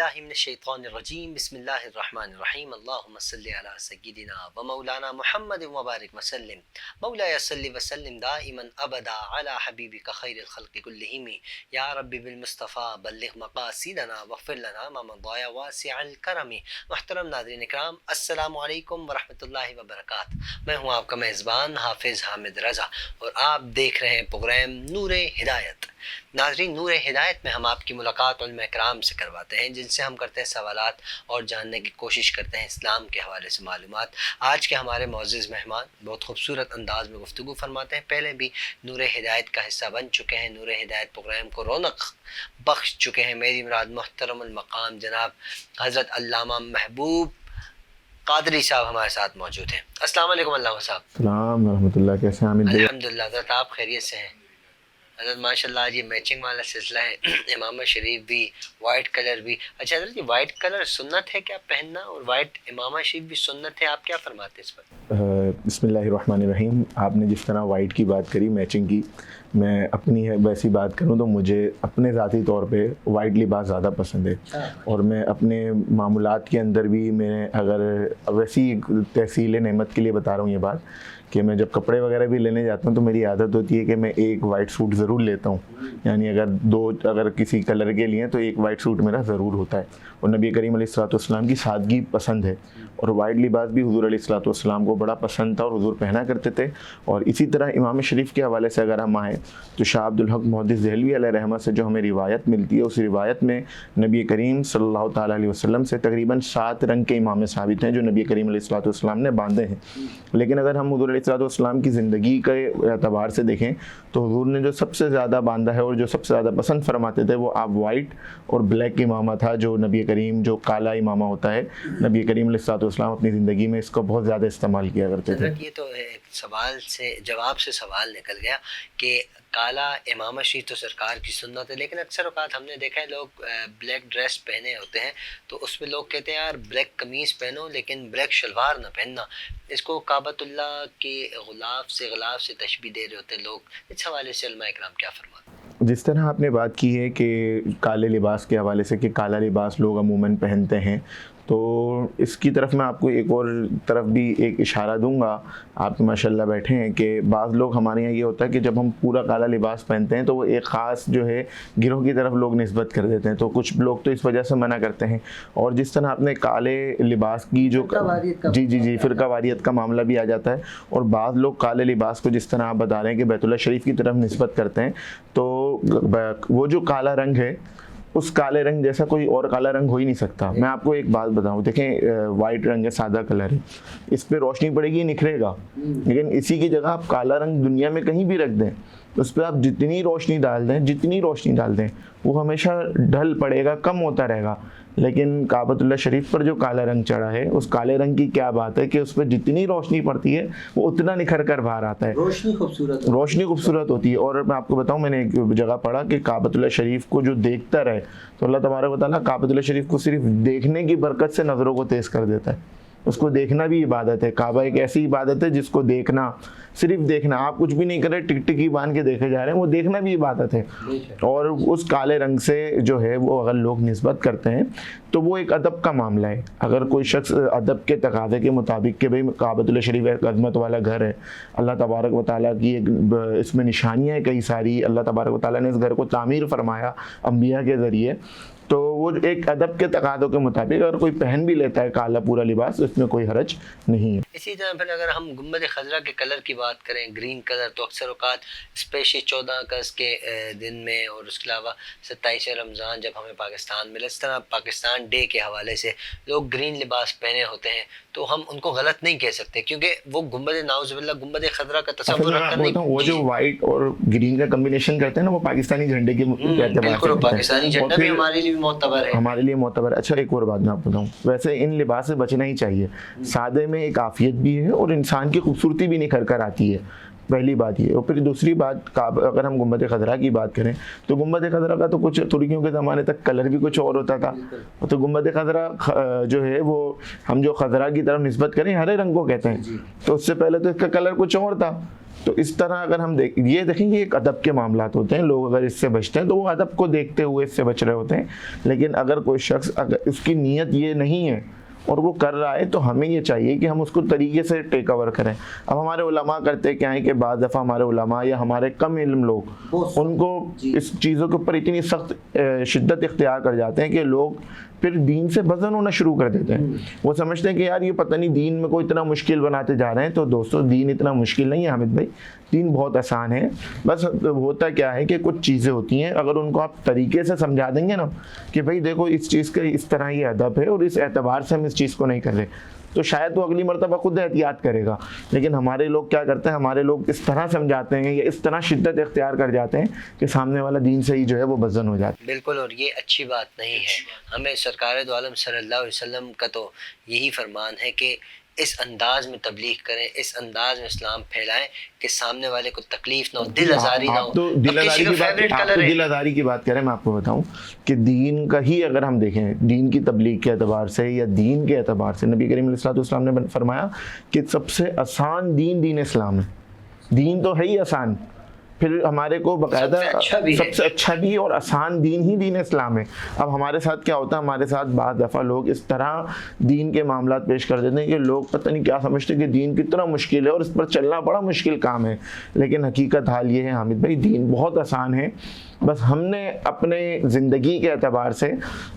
باللہ من الشیطان الرجیم بسم اللہ الرحمن الرحیم اللہم صلی علی سیدنا و مولانا محمد مبارک وسلم مولایا صلی وسلم دائما ابدا علی حبیبک خیر الخلق کلہم یا رب بالمصطفیٰ بلغ مقاصدنا واغفر لنا ما مضى واسع الکرم۔ محترم ناظرین اکرام، السلام علیکم ورحمۃ اللہ وبرکاتہ۔ میں ہوں آپ کا میزبان حافظ حامد رضا اور آپ دیکھ رہے ہیں پروگرام نور ہدایت۔ ناظرین، نور ہدایت میں ہم آپ کی ملاقات علماء کرام سے کرواتے ہیں، جن سے ہم کرتے ہیں سوالات اور جاننے کی کوشش کرتے ہیں اسلام کے حوالے سے معلومات۔ آج کے ہمارے معزز مہمان بہت خوبصورت انداز میں گفتگو فرماتے ہیں، پہلے بھی نور ہدایت کا حصہ بن چکے ہیں، نور ہدایت پروگرام کو رونق بخش چکے ہیں۔ میری مراد محترم المقام جناب حضرت علامہ محبوب قادری صاحب ہمارے ساتھ موجود ہیں۔ السلام علیکم علامہ صاحب۔ السلام ورحمۃ اللہ، کیسے ہیں؟ الحمدللہ حضرت، آپ خیریت سے ہیں؟ حضرت ماشاءاللہ آج یہ میچنگ والا سلسلہ ہے، امامہ شریف بھی، وائٹ کلر بھی۔ اچھا حضرت، یہ وائٹ کلر سنت ہے کیا پہننا، اور وائٹ امامہ شریف بھی سنت ہے، آپ کیا فرماتے ہیں اس پر؟ بسم اللہ الرحمن الرحیم۔ آپ نے جس طرح وائٹ کی بات کری، میچنگ کی، میں اپنی ویسی بات کروں تو مجھے اپنے ذاتی طور پہ وائٹ لباس زیادہ پسند ہے، اور میں اپنے معمولات کے اندر بھی، میں اگر ویسی تحصیل نعمت کے لیے بتا رہا ہوں یہ بات، کہ میں جب کپڑے وغیرہ بھی لینے جاتا ہوں تو میری عادت ہوتی ہے کہ میں ایک وائٹ سوٹ ضرور لیتا ہوں، یعنی اگر کسی کلر کے لیے تو ایک وائٹ سوٹ میرا ضرور ہوتا ہے۔ اور نبی کریم علیہ الصلوۃ والسلام کی سادگی پسند ہے، اور وائٹ لباس بھی حضور علیہ الصلوۃ والسلام کو بڑا پسند تھا اور حضور پہنا کرتے تھے۔ اور اسی طرح امام شریف کے حوالے سے اگر ہم آئیں تو شاہ عبد الحق محدث دہلوی علیہ رحمہ سے جو ہمیں روایت ملتی ہے، اس روایت میں نبی کریم صلی اللہ تعالیٰ علیہ وسلم سے تقریباً 7 رنگ کے امامے ثابت ہیں جو نبی کریم علیہ الصلوۃ والسلام نے باندھے ہیں۔ لیکن اگر ہم حضور علیہ الصلوۃ والسلام کی زندگی کے اعتبار سے دیکھیں تو حضور نے جو سب سے زیادہ باندھا ہے اور جو سب سے زیادہ پسند فرماتے تھے وہ آپ وائٹ اور بلیک امامہ تھا، جو نبی کریم، جو کالا امامہ ہوتا ہے، نبی کریم علیہ الصلوۃ والسلام اپنی زندگی میں اس کو بہت زیادہ استعمال کیا کرتے تھے۔ یہ تو ایک سوال سے جواب سے سوال نکل گیا کہ کالا امامہ شریف تو سرکار کی سنت ہے، لیکن اکثر اوقات ہم نے دیکھا ہے لوگ بلیک ڈریس پہنے ہوتے ہیں تو اس میں لوگ کہتے ہیں یار بلیک قمیص پہنو لیکن بلیک شلوار نہ پہننا، اس کو کعبۃ اللہ کے غلاف سے تشبیہ دے رہے ہوتے ہیں لوگ۔ اس حوالے سے علماء اکرام کیا فرماتے ہیں؟ جس طرح آپ نے بات کی ہے کہ کالے لباس کے حوالے سے، کہ کالا لباس لوگ عموماً پہنتے ہیں، تو اس کی طرف میں آپ کو ایک اور طرف بھی ایک اشارہ دوں گا۔ آپ ماشاءاللہ بیٹھے ہیں کہ بعض لوگ، ہمارے یہاں یہ ہوتا ہے کہ جب ہم پورا کالا لباس پہنتے ہیں تو وہ ایک خاص جو ہے گروہ کی طرف لوگ نسبت کر دیتے ہیں، تو کچھ لوگ تو اس وجہ سے منع کرتے ہیں۔ اور جس طرح آپ نے کالے لباس کی جو جی فرقہ واریت کا معاملہ بھی آ جاتا ہے، اور بعض لوگ کالے لباس کو جس طرح آپ بتا رہے ہیں کہ بیت اللہ شریف کی طرف نسبت کرتے ہیں، تو وہ جو کالا رنگ ہے اس کالے رنگ جیسا کوئی اور کالا رنگ ہو ہی نہیں سکتا۔ میں آپ کو ایک بات بتاؤں، دیکھیں وائٹ رنگ ہے، سادہ کلر ہے، اس پہ روشنی پڑے گی نکھرے گا، لیکن اسی کی جگہ آپ کالا رنگ دنیا میں کہیں بھی رکھ دیں، اس پہ آپ جتنی روشنی ڈال دیں وہ ہمیشہ ڈھل پڑے گا، کم ہوتا رہے گا۔ لیکن کعبۃ اللہ شریف پر جو کالا رنگ چڑھا ہے، اس کالے رنگ کی کیا بات ہے کہ اس پہ جتنی روشنی پڑتی ہے وہ اتنا نکھر کر باہر آتا ہے، روشنی خوبصورت ہوتی ہے۔ اور میں آپ کو بتاؤں، میں نے ایک جگہ پڑھا کہ کعبۃ اللہ شریف کو جو دیکھتا رہے تو اللہ تبارک و تعالیٰ کعبۃ اللہ شریف کو صرف دیکھنے کی برکت سے نظروں کو تیز کر دیتا ہے۔ اس کو دیکھنا بھی عبادت ہے، کعبہ ایک ایسی عبادت ہے جس کو دیکھنا، صرف دیکھنا، آپ کچھ بھی نہیں کر رہے، ٹک ٹکی باندھ کے دیکھے جا رہے ہیں، وہ دیکھنا بھی عبادت ہے۔ اور اس کالے رنگ سے جو ہے وہ اگر لوگ نسبت کرتے ہیں تو وہ ایک ادب کا معاملہ ہے۔ اگر کوئی شخص ادب کے تقاضے کے مطابق کہ بھئی کعبۃ اللہ شریف ایک عظمت والا گھر ہے، اللہ تبارک و تعالیٰ کی ایک اس میں نشانیاں ہیں کئی ساری، اللہ تبارک و تعالیٰ نے اس گھر کو تعمیر فرمایا انبیاء کے ذریعے، تو وہ ایک ادب کے تقاضوں کے مطابق اگر کوئی پہن بھی لیتا ہے کالا پورا لباس، اس میں کوئی حرج نہیں ہے۔ اسی طرح پھر اگر ہم گنبد خضرا کے کلر کی بات کریں، گرین کلر، تو اکثر اوقات اسپیشلی 14 اگست کے دن میں اور اس کے علاوہ 27 رمضان جب ہمیں پاکستان ملا، اس طرح پاکستان ڈے کے حوالے سے لوگ گرین لباس پہنے ہوتے ہیں، تو ہم ان کو غلط نہیں کہہ سکتے کیونکہ وہ گنبد ناؤز باللہ گنبد خضرا کا تصور رکھتے ہیں۔ وہ جو وائٹ اور گرین کا کمبینیشن کرتے ہیں نا، وہ پاکستانی جھنڈے کے بالکل، پاکستانی جھنڈا بھی ہمارے لیے معتبر ہے، ہمارے لیے معتبر ہے۔ اچھا، ایک اور بات میں آپ کو بتاؤں، ویسے ان لباس سے بچنا ہی چاہیے، سادے میں ایک عافیت بھی ہے اور انسان کی خوبصورتی بھی نکھر کر آتی ہے، پہلی بات یہ۔ اور پھر دوسری بات، اگر ہم گنبد خضرا کی بات کریں تو گنبد خضرا کا تو کچھ ترکیوں کے زمانے تک کلر بھی کچھ اور ہوتا تھا، تو گنبد خضرا جو ہے وہ ہم جو خضرا کی طرف نسبت کریں ہرے رنگ کو کہتے ہیں، تو اس سے پہلے تو اس کا کلر کچھ اور تھا، تو اس طرح اگر ہم یہ دیکھیں گے ایک ادب کے معاملات ہوتے ہیں، لوگ اگر اس سے بچتے ہیں تو وہ ادب کو دیکھتے ہوئے اس سے بچ رہے ہوتے ہیں، لیکن اگر کوئی شخص اگر اس کی نیت یہ نہیں ہے اور وہ کر رہا ہے تو ہمیں یہ چاہیے کہ ہم اس کو طریقے سے ٹیک اوور کریں۔ اب ہمارے علماء کرتے کیا ہیں کہ بعض دفعہ ہمارے علماء یا ہمارے کم علم لوگ ان کو اس چیزوں کے اوپر اتنی سخت شدت اختیار کر جاتے ہیں کہ لوگ پھر دین سے بزن ہونا شروع کر دیتے ہیں۔ وہ سمجھتے ہیں کہ یار یہ پتہ نہیں دین میں کوئی اتنا مشکل بناتے جا رہے ہیں۔ تو دوستو دین اتنا مشکل نہیں ہے حامد بھائی، دین بہت آسان ہے۔ بس ہوتا کیا ہے کہ کچھ چیزیں ہوتی ہیں اگر ان کو آپ طریقے سے سمجھا دیں گے نا کہ بھائی دیکھو اس چیز کا اس طرح یہ ادب ہے اور اس اعتبار سے ہم اس چیز کو نہیں کر رہے، تو شاید وہ اگلی مرتبہ خود احتیاط کرے گا۔ لیکن ہمارے لوگ کیا کرتے ہیں، ہمارے لوگ اس طرح سمجھاتے ہیں یا اس طرح شدت اختیار کر جاتے ہیں کہ سامنے والا دین سے ہی جو ہے وہ بزن ہو جاتا ہے۔ بالکل، اور یہ اچھی بات نہیں ہے۔ ہمیں سرکار دو عالم صلی اللہ علیہ وسلم کا تو یہی فرمان ہے کہ اس انداز میں تبلیغ کریں، اس انداز میں اسلام پھیلائیں کہ سامنے والے کو تکلیف نہ ہو، دل آزاری نہ ہو۔ آپ تو دل آزاری کی بات کریں، میں آپ کو بتاؤں کہ دین کا ہی اگر ہم دیکھیں، دین کی تبلیغ کے اعتبار سے یا دین کے اعتبار سے، نبی کریم علیہ السلام نے فرمایا کہ سب سے آسان دین اسلام ہے۔ دین تو ہے ہی آسان، پھر ہمارے کو باقاعدہ سب سے اچھا بھی اور آسان دین ہی دین اسلام ہے۔ اب ہمارے ساتھ کیا ہوتا ہے، ہمارے ساتھ بعض دفعہ لوگ اس طرح دین کے معاملات پیش کر دیتے ہیں کہ لوگ پتہ نہیں کیا سمجھتے کہ دین کتنا مشکل ہے اور اس پر چلنا بڑا مشکل کام ہے، لیکن حقیقت حال یہ ہے حامد بھائی دین بہت آسان ہے۔ بس ہم نے اپنے زندگی کے اعتبار سے،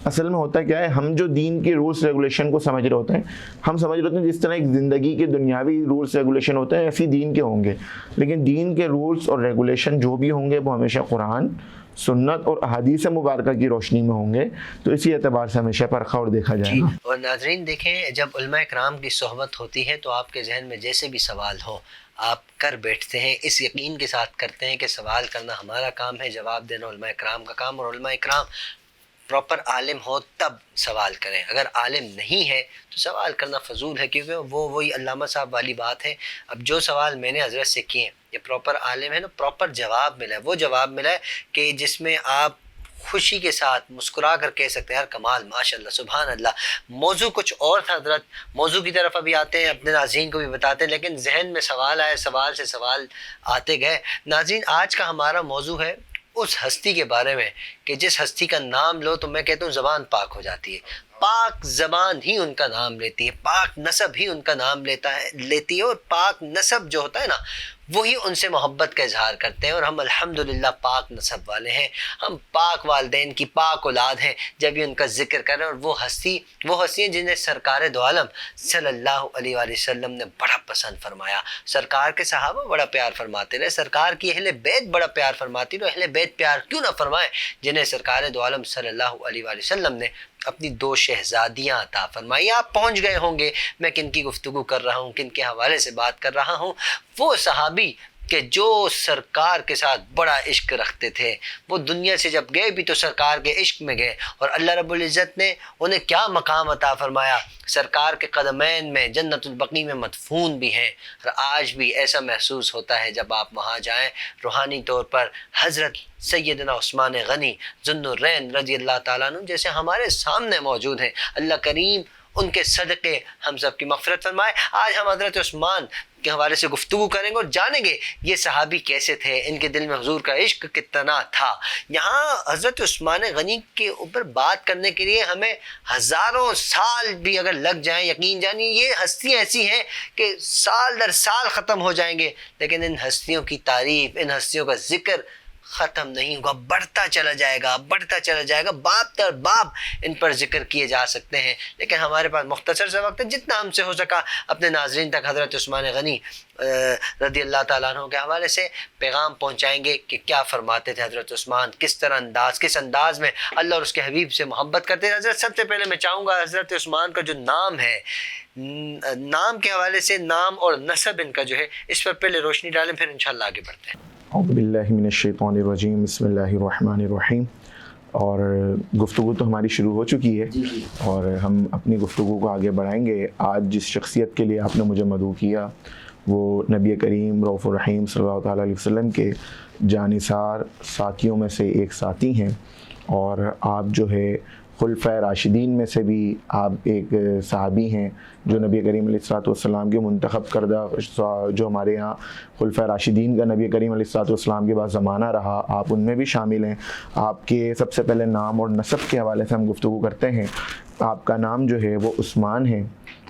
اصل میں ہوتا کیا ہے، ہم جو دین کے رولس ریگولیشن کو سمجھ رہے ہوتے ہیں، ہم سمجھ رہے ہوتے ہیں جس طرح ایک زندگی کے دنیاوی رولس ریگولیشن ہوتے ہیں ایسی دین کے ہوں گے، لیکن دین کے رولس اور ریگولیشن جو بھی ہوں گے وہ ہمیشہ قرآن، سنت اور احادیث مبارکہ کی روشنی میں ہوں گے۔ تو اسی اعتبار سے ہمیشہ پرکھا اور دیکھا جائے گا۔ اور ناظرین دیکھیں، جب علماء کرام کی صحبت ہوتی ہے تو آپ کے ذہن میں جیسے بھی سوال ہو آپ کر بیٹھتے ہیں، اس یقین کے ساتھ کرتے ہیں کہ سوال کرنا ہمارا کام ہے، جواب دینا علماء کرام کا کام، اور علماء کرام پراپر عالم ہو تب سوال کریں۔ اگر عالم نہیں ہے تو سوال کرنا فضول ہے، کیونکہ وہی علامہ صاحب والی بات ہے۔ اب جو سوال میں نے حضرت سے کیے، یہ پراپر عالم ہے نا، پراپر جواب ملا ہے، وہ جواب ملا ہے کہ جس میں آپ خوشی کے ساتھ مسکرا کر کہہ سکتے ہیں یار کمال، ماشاءاللہ، سبحان اللہ۔ موضوع کچھ اور تھا حضرت، موضوع کی طرف ابھی آتے ہیں، اپنے ناظرین کو بھی بتاتے ہیں، لیکن ذہن میں سوال آئے، سوال سے سوال آتے گئے۔ ناظرین آج کا ہمارا موضوع ہے اس ہستی کے بارے میں کہ جس ہستی کا نام لو تو میں کہتا ہوں زبان پاک ہو جاتی ہے۔ پاک زبان ہی ان کا نام لیتی ہے، پاک نسب ہی ان کا نام لیتی ہے، اور پاک نسب جو ہوتا ہے نا وہی ان سے محبت کا اظہار کرتے ہیں، اور ہم الحمدللہ پاک نسب والے ہیں، ہم پاک والدین کی پاک اولاد ہیں جب یہ ان کا ذکر کریں۔ اور وہ ہستی ہیں جنہیں سرکار دو عالم صلی اللہ علیہ وآلہ وسلم نے بڑا پسند فرمایا، سرکار کے صحابہ بڑا پیار فرماتے رہے، سرکار کی اہل بیت بڑا پیار فرماتی رہے۔ اہل بیت پیار کیوں نہ فرمائے جنہیں سرکار دو عالم صلی اللہ علیہ وآلہ وسلم نے اپنی 2 شہزادیاں عطا فرمائی۔ آپ پہنچ گئے ہوں گے میں کن کی گفتگو کر رہا ہوں، کن کے حوالے سے بات کر رہا ہوں۔ وہ صحابی کہ جو سرکار کے ساتھ بڑا عشق رکھتے تھے، وہ دنیا سے جب گئے بھی تو سرکار کے عشق میں گئے، اور اللہ رب العزت نے انہیں کیا مقام عطا فرمایا، سرکار کے قدمین میں جنت البقیع میں مدفون بھی ہیں۔ اور آج بھی ایسا محسوس ہوتا ہے جب آپ وہاں جائیں، روحانی طور پر حضرت سیدنا عثمان غنی ذو النورین رضی اللہ تعالیٰ عنہ جیسے ہمارے سامنے موجود ہیں۔ اللہ کریم ان کے صدقے ہم سب کی مغفرت فرمائے۔ آج ہم حضرت عثمان کے حوالے سے گفتگو کریں گے اور جانیں گے یہ صحابی کیسے تھے، ان کے دل میں حضور کا عشق کتنا تھا۔ یہاں حضرت عثمان غنی کے اوپر بات کرنے کے لیے ہمیں ہزاروں سال بھی اگر لگ جائیں، یقین جانیے یہ ہستیاں ایسی ہیں کہ سال در سال ختم ہو جائیں گے، لیکن ان ہستیوں کی تعریف، ان ہستیوں کا ذکر ختم نہیں ہوگا، بڑھتا چلا جائے گا، بڑھتا چلا جائے گا، باب در باب ان پر ذکر کیے جا سکتے ہیں، لیکن ہمارے پاس مختصر سے وقت ہے، جتنا ہم سے ہو سکا اپنے ناظرین تک حضرت عثمان غنی رضی اللہ تعالیٰ عنہ کے حوالے سے پیغام پہنچائیں گے کہ کیا فرماتے تھے حضرت عثمان، کس انداز میں اللہ اور اس کے حبیب سے محبت کرتے تھے۔ حضرت سب سے پہلے میں چاہوں گا حضرت عثمان کا جو نام ہے، نام کے حوالے سے، نام اور نسب ان کا جو ہے، اس پر پہلے روشنی ڈالیں، پھر انشاءاللہ آگے بڑھتے ہیں۔ اعوذ باللہ من الشیطان الرجیم، بسم اللہ الرحمن الرحیم۔ اور گفتگو تو ہماری شروع ہو چکی ہے اور ہم اپنی گفتگو کو آگے بڑھائیں گے۔ آج جس شخصیت کے لیے آپ نے مجھے مدعو کیا وہ نبی کریم رؤوف الرحیم صلی اللہ تعالیٰ علیہ وسلم کے جانثار ساتھیوں میں سے ایک ساتھی ہیں، اور آپ جو ہے خلفۂ راشدین میں سے بھی آپ ایک صحابی ہیں جو نبی کریم علیہ الصلوۃ والسلام کے منتخب کردہ، جو ہمارے یہاں خلفۂ راشدین کا نبی کریم علیہ الصلوۃ والسلام کے بعد زمانہ رہا، آپ ان میں بھی شامل ہیں۔ آپ کے سب سے پہلے نام اور نسب کے حوالے سے ہم گفتگو کرتے ہیں۔ آپ کا نام جو ہے وہ عثمان ہے،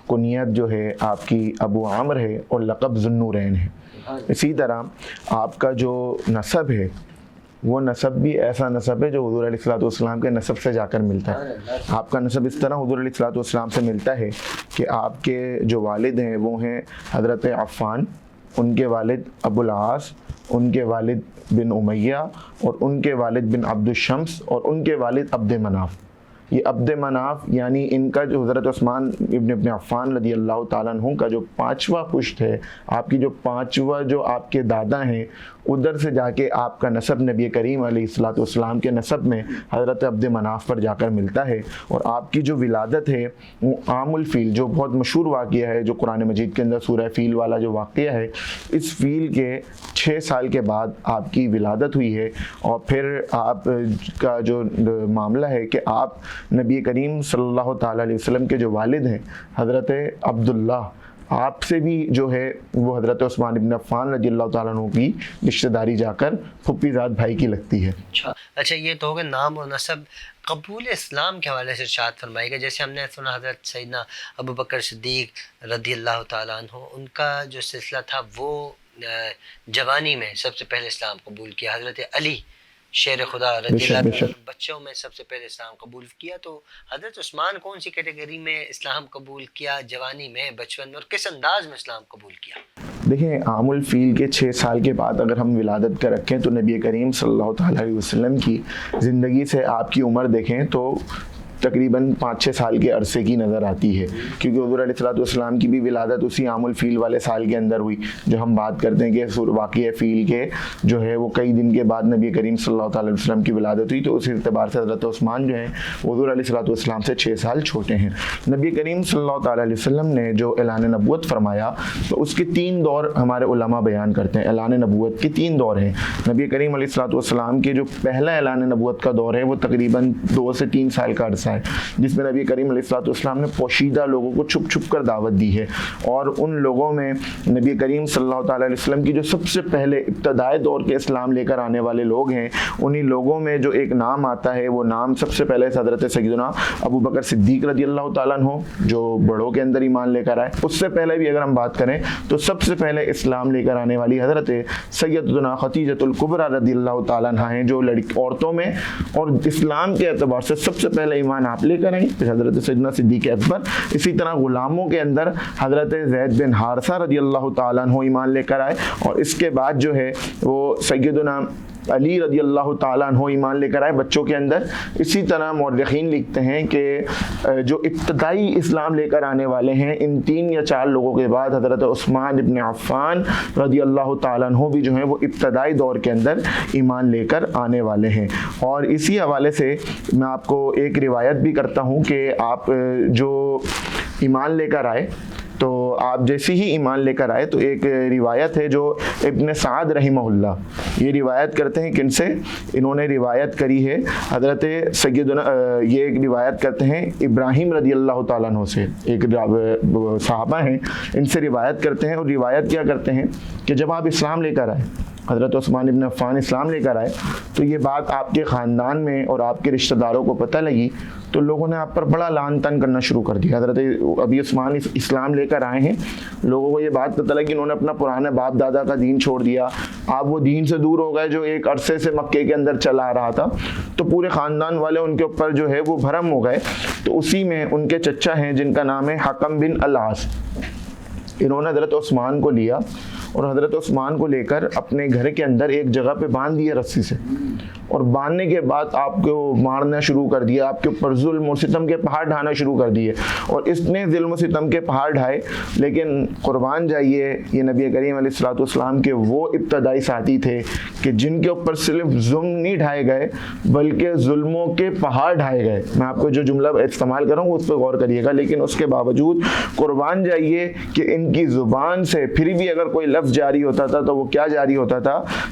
کنیت جو ہے آپ کی ابو عامر ہے، اور لقب ذو النورین ہے۔ اسی طرح آپ کا جو نسب ہے وہ نسب بھی ایسا نسب ہے جو حضور علیہ الصلوۃ والسلام کے نسب سے جا کر ملتا ہے۔ آپ کا نسب اس طرح حضور علیہ الصلوۃ والسلام سے ملتا ہے کہ آپ کے جو والد ہیں وہ ہیں حضرت عفان، ان کے والد ابو العاص، ان کے والد بن امیہ، اور ان کے والد بن عبد الشمس، اور ان کے والد عبد مناف۔ یہ عبد مناف یعنی ان کا جو حضرت عثمان ابن عفان رضی اللہ تعالیٰ عنہ کا جو پانچواں پشت ہے، آپ کی جو پانچواں جو آپ کے دادا ہیں، ادھر سے جا کے آپ کا نسب نبی کریم علیہ الصلوۃ والسلام کے نسب میں حضرت عبد مناف پر جا کر ملتا ہے۔ اور آپ کی جو ولادت ہے وہ عام الفیل، جو بہت مشہور واقعہ ہے، جو قرآن مجید کے اندر سورہ فیل والا جو واقعہ ہے، اس فیل کے 6 سال کے بعد آپ کی ولادت ہوئی ہے۔ اور پھر آپ کا جو معاملہ ہے کہ آپ نبی کریم صلی اللہ تعالیٰ علیہ وسلم کے جو والد ہیں حضرت عبداللہ، آپ سے بھی جو ہے وہ حضرت عثمان بن عفان رضی اللہ تعالیٰ عنہ کی رشتہ داری جا کر پھپھی زاد بھائی کی لگتی ہے۔ اچھا، یہ تو ہوگا نام اور نسب۔ قبول اسلام کے حوالے سے ارشاد فرمائے گا، جیسے ہم نے سنا حضرت سیدنا ابو بکر صدیق رضی اللہ تعالیٰ عنہ، ان کا جو سلسلہ تھا وہ جوانی میں سب سے پہلے اسلام قبول کیا۔ حضرت علی شیر خدا رضی اللہ عنہ بچوں میں سب سے پہلے اسلام قبول کیا۔ تو حضرت عثمان کون سی کیٹیگری میں اسلام قبول کیا، جوانی میں، بچپن میں، اور کس انداز میں اسلام قبول کیا؟ دیکھیں، عام الفیل کے 6 سال کے بعد اگر ہم ولادت کا رکھیں تو نبی کریم صلی اللہ تعالیٰ علیہ وسلم کی زندگی سے آپ کی عمر دیکھیں تو تقریباً 5-6 سال کے عرصے کی نظر آتی ہے، کیونکہ حضور علیہ الصلوۃ والسلام کی بھی ولادت اسی عام الفیل والے سال کے اندر ہوئی۔ جو ہم بات کرتے ہیں کہ واقعہ فیل کے جو ہے وہ کئی دن کے بعد نبی کریم صلی اللہ تعالیٰ علیہ وسلم کی ولادت ہوئی، تو اس اعتبار سے حضرت عثمان جو ہیں حضور علیہ الصلوۃ والسلام سے 6 سال چھوٹے ہیں۔ نبی کریم صلی اللہ تعالیٰ علیہ وسلم نے جو اعلان نبوت فرمایا تو اس کے 3 دور ہمارے علماء بیان کرتے ہیں۔ اعلان نبوت کے 3 دور ہیں۔ نبی کریم علیہ الصلوۃ والسلام کے جو پہلا اعلان نبوت کا دور ہے وہ تقریباً 2 سے 3 سال کا عرصہ ہے، جس میں نبی کریم علیہ الصلوۃ والسلام نے پوشیدہ لوگوں کو چھپ چھپ کر دعوت دی ہے۔ اور ان لوگوں میں نبی کریم صلی اللہ تعالیٰ علیہ وسلم کی جو سب سے پہلے ابتدائی دور کے اسلام لے کر آنے والے لوگ ہیں، انہی لوگوں میں جو ایک نام آتا ہے وہ نام سب سے پہلے حضرت سیدنا ابو بکر صدیق رضی اللہ تعالیٰ عنہ، جو بڑوں کے اندر ایمان لے کر آئے۔ اس سے پہلے بھی اگر ہم بات کریں تو سب سے پہلے اسلام لے کر آنے والی حضرت سیدنا خدیجہ الکبریٰ رضی اللہ تعالیٰ عنہ ہیں، جو عورتوں میں اور اسلام کے اعتبار سے سب سے پہلے ایمان آپ لے کر آئیں۔ پھر حضرت سیدنا صدیق اکبر، اسی طرح غلاموں کے اندر حضرت زید بن حارثہ رضی اللہ تعالیٰ عنہ ایمان لے کر آئے، اور اس کے بعد جو ہے وہ سیدنا علی رضی اللہ تعالیٰ عنہ ایمان لے کر آئے بچوں کے اندر۔ اسی طرح مورخین لکھتے ہیں کہ جو ابتدائی اسلام لے کر آنے والے ہیں، ان 3 یا 4 لوگوں کے بعد حضرت عثمان ابن عفان رضی اللہ تعالیٰ عنہ بھی جو ہیں وہ ابتدائی دور کے اندر ایمان لے کر آنے والے ہیں۔ اور اسی حوالے سے میں آپ کو ایک روایت بھی کرتا ہوں کہ آپ جو ایمان لے کر آئے تو آپ جیسے ہی ایمان لے کر آئے تو ایک روایت ہے جو ابن سعد رحمہ اللہ یہ روایت کرتے ہیں، کن سے؟ انہوں نے روایت کری ہے حضرت سیدنا، یہ ایک روایت کرتے ہیں ابراہیم رضی اللہ تعالیٰ عنہ سے، ایک صحابہ ہیں، ان سے روایت کرتے ہیں، اور روایت کیا کرتے ہیں کہ جب آپ اسلام لے کر آئے، حضرت عثمان ابن عفان اسلام لے کر آئے، تو یہ بات آپ کے خاندان میں اور آپ کے رشتہ داروں کو پتہ لگی تو لوگوں نے آپ پر بڑا لعن طعن کرنا شروع کر دیا۔ حضرت ابھی عثمان اسلام لے کر آئے ہیں، لوگوں کو یہ بات پتہ لگی، انہوں نے اپنا پرانا باپ دادا کا دین چھوڑ دیا، آپ وہ دین سے دور ہو گئے جو ایک عرصے سے مکے کے اندر چلا آ رہا تھا، تو پورے خاندان والے ان کے اوپر جو ہے وہ بھرم ہو گئے۔ تو اسی میں ان کے چچا ہیں جن کا نام ہے حکم بن العاص، انہوں نے حضرت عثمان کو لیا اور حضرت عثمان کو لے کر اپنے گھر کے اندر ایک جگہ پہ باندھ دیا رسی سے، اور باندھنے کے بعد آپ کو مارنا شروع کر دیا، آپ کے اوپر ظلم و ستم کے پہاڑ ڈھانا شروع کر دیے، اور اس نے ظلم و ستم کے پہاڑ ڈھائے۔ لیکن قربان جائیے، یہ نبی کریم علیہ الصلوۃ والسلام کے وہ ابتدائی ساتھی تھے کہ جن کے اوپر صرف ظلم نہیں ڈھائے گئے بلکہ ظلموں کے پہاڑ ڈھائے گئے۔ میں آپ کو جو جملہ استعمال کروں اس پہ غور کریے گا، لیکن اس کے باوجود قربان جائیے کہ ان کی زبان سے پھر بھی اگر کوئی لفظ جاری ہوتا تھا تو وہ کیا جاری ہوتا تھا؟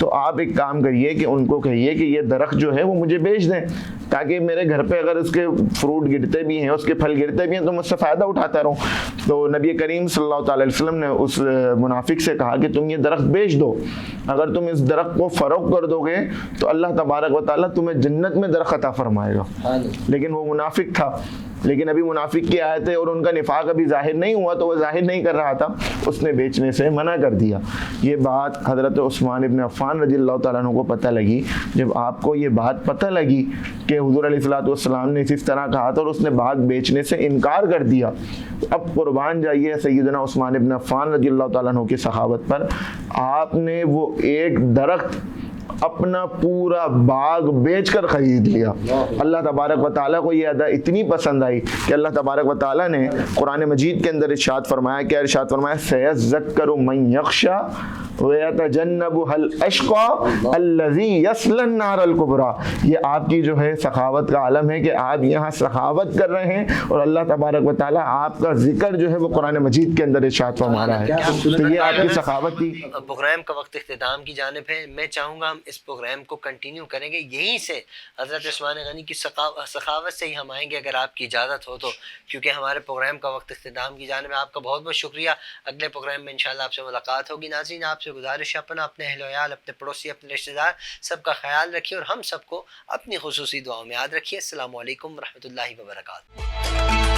تو آپ ایک کام کریے کہ ان کو کہیے کہ یہ درخت جو ہے وہ مجھے بیچ دیں، تاکہ میرے گھر پہ اگر اس کے فروٹ گرتے بھی ہیں، اس کے پھل گرتے بھی ہیں، تو مجھ سے فائدہ اٹھاتا رہوں۔ تو نبی کریم صلی اللہ تعالی علیہ وسلم نے اس منافق سے کہا کہ تم یہ درخت بیچ دو، اگر تم اس درخت کو فروخت کر دو گے تو اللہ تبارک و تعالیٰ تمہیں جنت میں درخت عطا فرمائے گا۔ لیکن وہ منافق تھا، لیکن ابھی منافق کی آیتیں اور ان کا نفاق ابھی ظاہر نہیں ہوا، تو وہ ظاہر نہیں کر رہا تھا، اس نے بیچنے سے منع کر دیا۔ یہ بات حضرت عثمان ابن عفان رضی اللہ تعالیٰ عنہ کو پتہ لگی۔ جب آپ کو یہ بات پتہ لگی کہ حضور علیہ الصلوۃ والسلام نے اس طرح کہا تھا اور اس نے بات بیچنے سے انکار کر دیا، اب قربان جائیے سیدنا عثمان ابن عفان رضی اللہ تعالیٰ عنہ کی سخاوت پر۔ آپ نے وہ ایک درخت اپنا پورا باغ بیچ کر خرید لیا۔ اللہ تبارک و تعالیٰ کو یہ ادا اتنی پسند آئی کہ اللہ تبارک و تعالیٰ نے قرآن مجید کے اندر ارشاد فرمایا، کیا ارشاد فرمایا؟ سَيَذَّكَّرُ مَن يَخْشَىٰ وَيَتَجَنَّبُهَا الْأَشْقَىٰ الَّذِي يَصْلَى النَّارَ الْكُبْرىٰ۔ یہ آپ کی جو ہے سخاوت کا عالم ہے کہ آپ یہاں سخاوت کر رہے ہیں اور اللہ تبارک و تعالیٰ آپ کا ذکر جو ہے وہ قرآن مجید کے اندر ارشاد فرما رہا ہے۔ تو یہ آپ کی سخاوت تھی۔ پروگرام کا وقت اختتام کی جانب ہے۔ میں چاہوں گا ہم اس پروگرام کو کنٹینیو کریں گے، یہیں سے حضرت عثمان غنی کی سخاوت سے ہی ہم آئیں گے اگر آپ کی اجازت ہو تو، کیونکہ ہمارے پروگرام کا وقت اختتام کی جانب ہے۔ آپ کا بہت بہت شکریہ۔ اگلے پروگرام میں انشاءاللہ آپ سے ملاقات ہوگی۔ ناظرین، آپ سے گزارش ہے اپنے اہل ویال، اپنے پڑوسی، اپنے رشتہ دار سب کا خیال رکھیے اور ہم سب کو اپنی خصوصی دعاؤں میں یاد رکھیے۔ السلام علیکم ورحمۃ اللہ وبرکاتہ۔